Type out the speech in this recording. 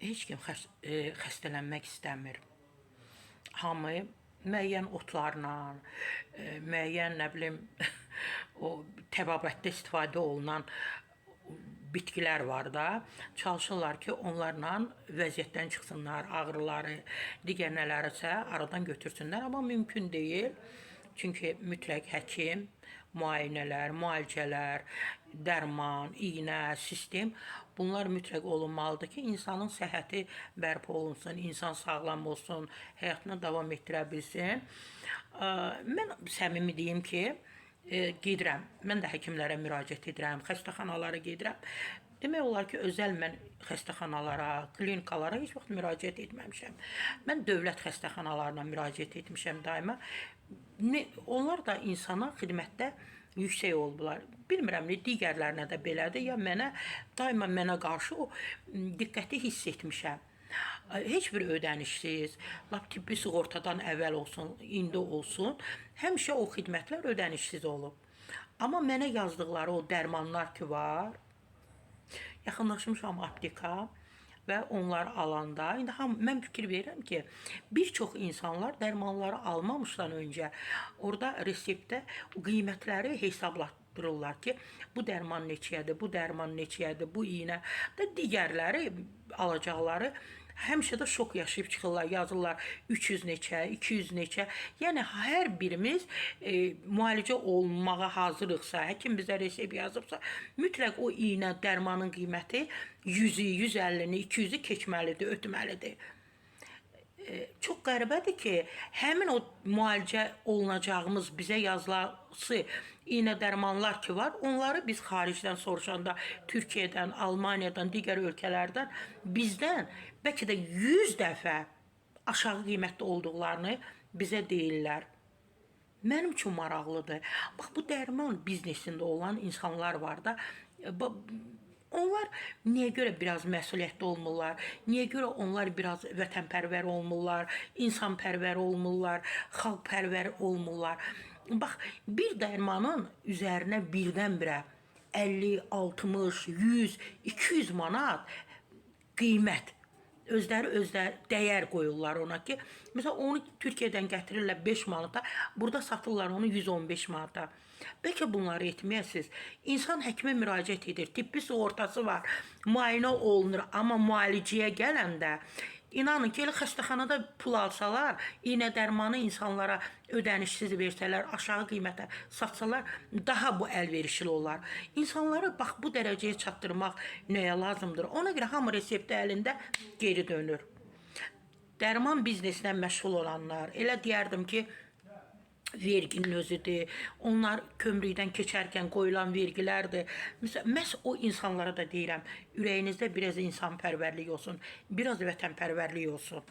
Heç kim xəstələnmək istəmir. Hamı müəyyən otlarla, müəyyən nə bilim o təbabətdə istifadə olunan bitkilər var da, çalışırlar ki, onlarla vəziyyətdən çıxsınlar, ağrıları, digər nələrisə aradan götürsünlər, amma mümkün deyil. Çünki mütləq həkim, müayinələr, müalicələr, dərman, iynə, sistem bunlar mütləq olunmalıdır ki, insanın səhhəti bərpa olunsun, insan sağlam olsun, həyatını davam etdirə bilsin. Mən səmimi deyim ki, gedirəm. Mən də həkimlərə müraciət edirəm, xəstəxanalara gedirəm. Demək olar ki, özəl mən xəstəxanalara, klinikalara heç vaxt müraciət etməmişəm. Mən dövlət xəstəxanalarına müraciət etmişəm daima. Onlar da insana xidmətdə yüksək oldular. Bilmirəm, digərlərinə də belədir, ya daima mənə qarşı o diqqəti hiss etmişəm. Heç bir ödənişsiz, lap tibbi sığortadan əvvəl olsun, indi olsun, həmişə o xidmətlər ödənişsiz olub. Amma mənə yazdıqları o dərmanlar ki var, yaxınlaşmışam apteka və onlar alanda, indi mən fikir verirəm ki, bir çox insanlar dərmanları almamışdan öncə orada reseptdə qiymətləri hesablatdırırlar ki, bu dərman neçəyədir, bu dərman neçəyədir, bu iynə də digərləri alacaqları həmişə də şok yaşayıb çıxırlar, yazırlar 300 neçə, 200 neçə. Yəni hər birimiz müalicə olunmağa hazırıqsa, həkim bizə resept yazıbsa, mütləq o iynə, dərmanın qiyməti 100-ü, 150-ni, 200-ü keçməlidir, ötməlidir. Çox qəribədir ki, həmin o müalicə olunacağımız bizə yazılası iynə dərmanlar ki var, onları biz xaricdən soruşanda Türkiyədən, Almaniyadan, digər ölkələrdən bizdən bəlkə də 100 dəfə aşağı qiymətdə olduqlarını bizə deyirlər. Mənim üçün maraqlıdır. Bax, bu dərman biznesində olan insanlar var da, onlar niyə görə biraz məsuliyyətli olmurlar? Niyə görə onlar biraz vətənpərvər olmurlar, insanpərvər olmurlar, xalqpərvər olmurlar? Bax, bir dərmanın üzərinə birdən-birə 50, 60, 100, 200 manat qiymət özləri dəyər qoyurlar ona ki, məsələn, onu Türkiyədən gətirirlər 5 manata, burada satırlar onu 115 manata. Bəlkə bunları etməyəsiniz. İnsan həkimə müraciət edir, tibbi sığortası var, müayinə olunur, amma müalicəyə gələndə, inanın ki, elə xəstəxanada pul alsalar, iynə dərmanı insanlara ödənişsiz versələr, aşağı qiymətə satsalar, daha bu əlverişli olar. İnsanları bax bu dərəcəyə çatdırmaq nəyə lazımdır? Ona görə hamı resepti əlində geri dönür. Dərman biznesinə məşğul olanlar, elə deyərdim ki, verginin özüdür, onlar kömrükdən keçərkən qoyulan vergilərdir. Məhz o insanlara da deyirəm, ürəyinizdə biraz insanpərvərlik olsun, biraz vətənpərvərlik olsun.